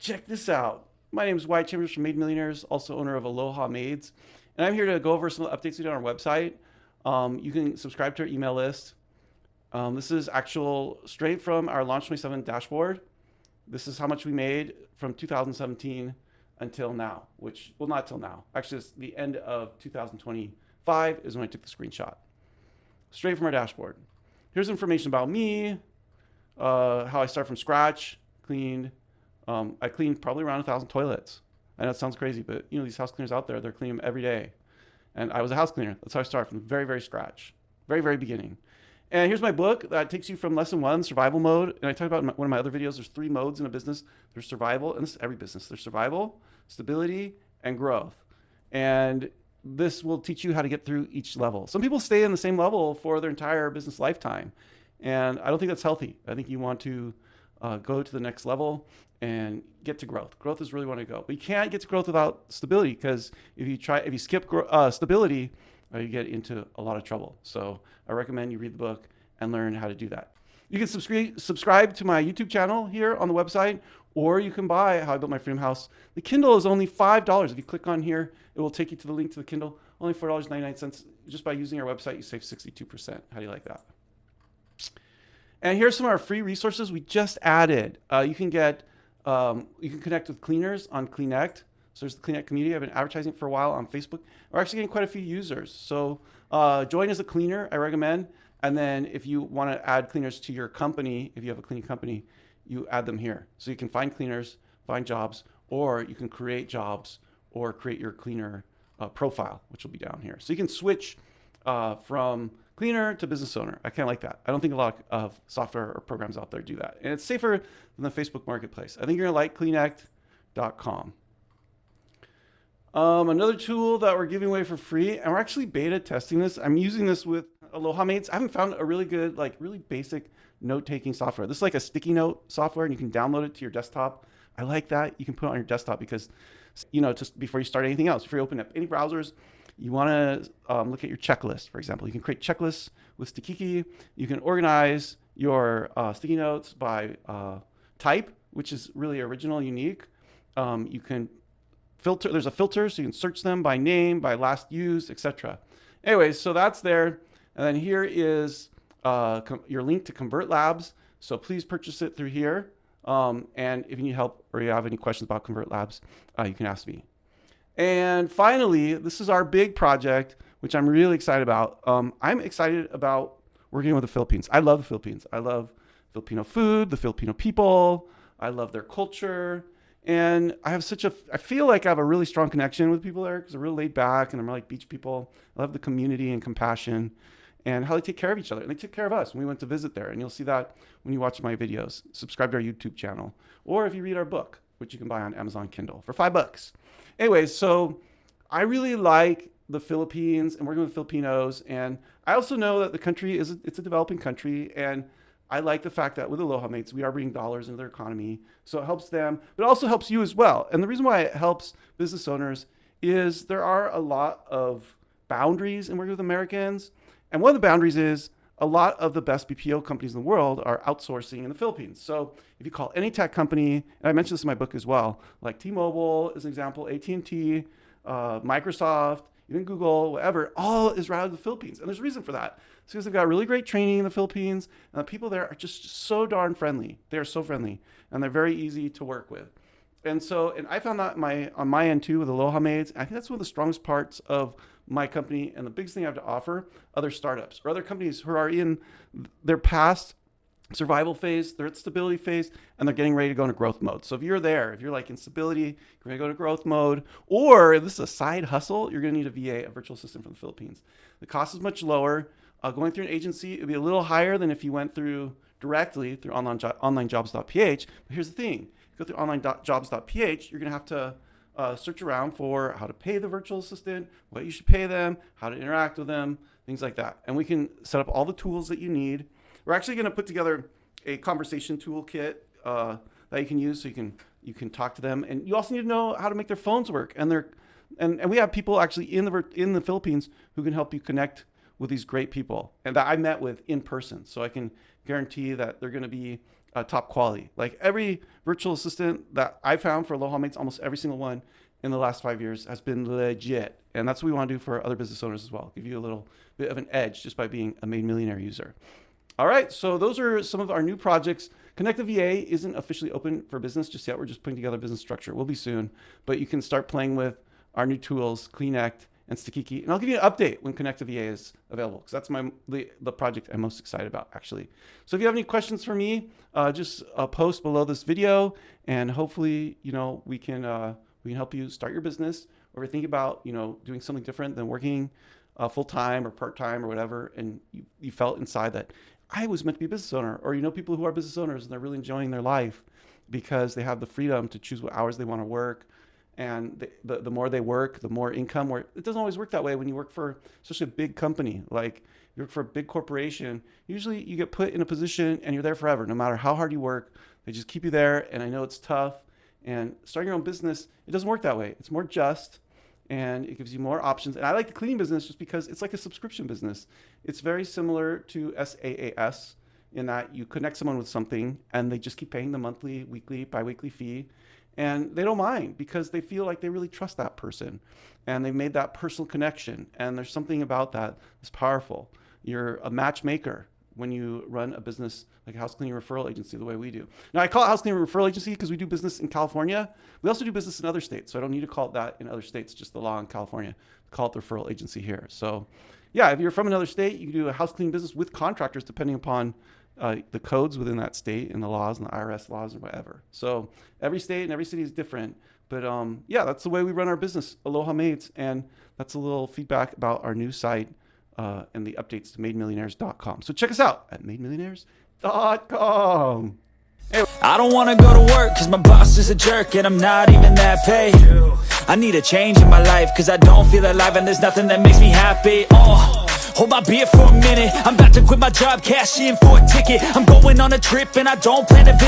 Check this out. My name is Wyatt Chambers from Made Millionaires, also owner of Aloha Maids. And I'm here to go over some updates we did on our website. You can subscribe to our email list. This is actual straight from our Launch 27 dashboard. This is how much we made from 2017 until now, which, well, not till now. Actually, it's the end of 2025 is when I took the screenshot. Straight from our dashboard. Here's information about me, how I start from scratch, cleaned. I cleaned probably around 1,000 toilets. I know it sounds crazy, but you know, these house cleaners out there, they're cleaning them every day. And I was a house cleaner. That's how I started, from the very, very scratch, very, very beginning. And here's my book that takes you from lesson 1, survival mode. And I talked about in one of my other videos, there's 3 modes in a business. There's survival, and this is every business. There's survival, stability, and growth. And this will teach you how to get through each level. Some people stay in the same level for their entire business lifetime. And I don't think that's healthy. I think you want to go to the next level and get to growth. Growth is really where you go. But you can't get to growth without stability, because if you skip stability, you get into a lot of trouble. So I recommend you read the book and learn how to do that. You can subscribe to my YouTube channel here on the website, or you can buy How I Built My Freedom House. The Kindle is only $5. If you click on here, it will take you to the link to the Kindle. Only $4.99. Just by using our website, you save 62%. How do you like that? And here's some of our free resources we just added. You can connect with cleaners on Connect. So there's the Connect community. I've been advertising for a while on Facebook. We're actually getting quite a few users. So join as a cleaner, I recommend. And then if you want to add cleaners to your company, if you have a cleaning company, you add them here. So you can find cleaners, find jobs, or you can create jobs or create your cleaner profile, which will be down here. So you can switch from cleaner to business owner. I kind of like that. I don't think a lot of software or programs out there do that. And it's safer than the Facebook marketplace. I think you're going to like Konect.com. Another tool that we're giving away for free, and we're actually beta testing this. I'm using this with Aloha Maids. I haven't found a really good, really basic note-taking software. This is like a sticky note software, and you can download it to your desktop. I like that. You can put it on your desktop because, just before you start anything else, before you open up any browsers, you want to look at your checklist, for example. You can create checklists with Stikiki. You can organize your sticky notes by type, which is really original, unique. You can filter. There's a filter, so you can search them by name, by last used, etc. Anyways, so that's there. And then here is your link to Convert Labs. So please purchase it through here. And if you need help or you have any questions about Convert Labs, you can ask me. And finally, this is our big project, which I'm really excited about. I'm excited about working with the Philippines. I love the Philippines. I love Filipino food, the Filipino people. I love their culture. And I feel like I have a really strong connection with people there because they're real laid back and they're like beach people. I love the community and compassion and how they take care of each other. And they took care of us when we went to visit there. And you'll see that when you watch my videos. Subscribe to our YouTube channel. Or if you read our book, which you can buy on Amazon Kindle for $5. Anyways, so I really like the Philippines and working with Filipinos. And I also know that the country it's a developing country. And I like the fact that with Aloha Maids, we are bringing dollars into their economy. So it helps them, but it also helps you as well. And the reason why it helps business owners is there are a lot of boundaries in working with Americans. And one of the boundaries is a lot of the best BPO companies in the world are outsourcing in the Philippines. So if you call any tech company, and I mentioned this in my book as well, like T-Mobile is an example, AT&T, Microsoft, even Google, whatever, all is routed to the Philippines. And there's a reason for that. It's because they've got really great training in the Philippines, and the people there are just so darn friendly. They are so friendly, and they're very easy to work with. And I found that on my end too with Aloha Maids. I think that's one of the strongest parts of my company and the biggest thing I have to offer other startups or other companies who are in their past survival phase, they're at stability phase, and they're getting ready to go into growth mode. So if you're there, if you're like in stability, you're going to go to growth mode, or if this is a side hustle, you're going to need a VA, a virtual assistant from the Philippines. The cost is much lower. Going through an agency, it would be a little higher than if you went directly through onlinejobs.ph. But here's the thing. If you go through onlinejobs.ph, you're going to have to search around for how to pay the virtual assistant, what you should pay them, how to interact with them, things like that. And we can set up all the tools that you need. We're actually going to put together a conversation toolkit that you can use so you can talk to them. And you also need to know how to make their phones work. And we have people actually in the Philippines who can help you connect with these great people and that I met with in person. So I can guarantee that they're going to be top quality. Like every virtual assistant that I found for Aloha Maids, almost every single one in the last 5 years has been legit. And that's what we want to do for other business owners as well. Give you a little bit of an edge just by being a Made Millionaire user. All right, so those are some of our new projects. KonectaVA isn't officially open for business just yet. We're just putting together a business structure. We'll be soon, but you can start playing with our new tools, Connect and Stikiki. And I'll give you an update when KonectaVA is available, because that's the project I'm most excited about, actually. So if you have any questions for me, just post below this video, and hopefully, we can help you start your business, or think about, doing something different than working full-time or part-time or whatever, and you felt inside that I was meant to be a business owner, or people who are business owners and they're really enjoying their life because they have the freedom to choose what hours they want to work. And the more they work, the more income. Where it doesn't always work that way when you work for especially a big company. Like you work for a big corporation, usually you get put in a position and you're there forever. No matter how hard you work, they just keep you there. And I know it's tough. And starting your own business, it doesn't work that way. It's more just, and it gives you more options. And I like the cleaning business just because it's like a subscription business. It's very similar to SaaS in that you connect someone with something and they just keep paying the monthly, weekly, bi-weekly fee. And they don't mind because they feel like they really trust that person and they've made that personal connection. And there's something about that that's powerful. You're a matchmaker when you run a business like a house cleaning referral agency the way we do. Now, I call it house cleaning referral agency because we do business in California. We also do business in other states. So I don't need to call it that in other states, just the law in California. Call it the referral agency here. So yeah, if you're from another state, you can do a house cleaning business with contractors depending upon the codes within that state and the laws and the IRS laws and whatever. So every state and every city is different. But yeah, that's the way we run our business, Aloha Maids. And that's a little feedback about our new site and the updates to mademillionaires.com. So check us out at mademillionaires.com. Hey. I don't want to go to work cause my boss is a jerk and I'm not even that paid. I need a change in my life cause I don't feel alive and there's nothing that makes me happy. Hold my beer for a minute, I'm about to quit my job, cash in for a ticket. I'm going on a trip and I don't plan to visit.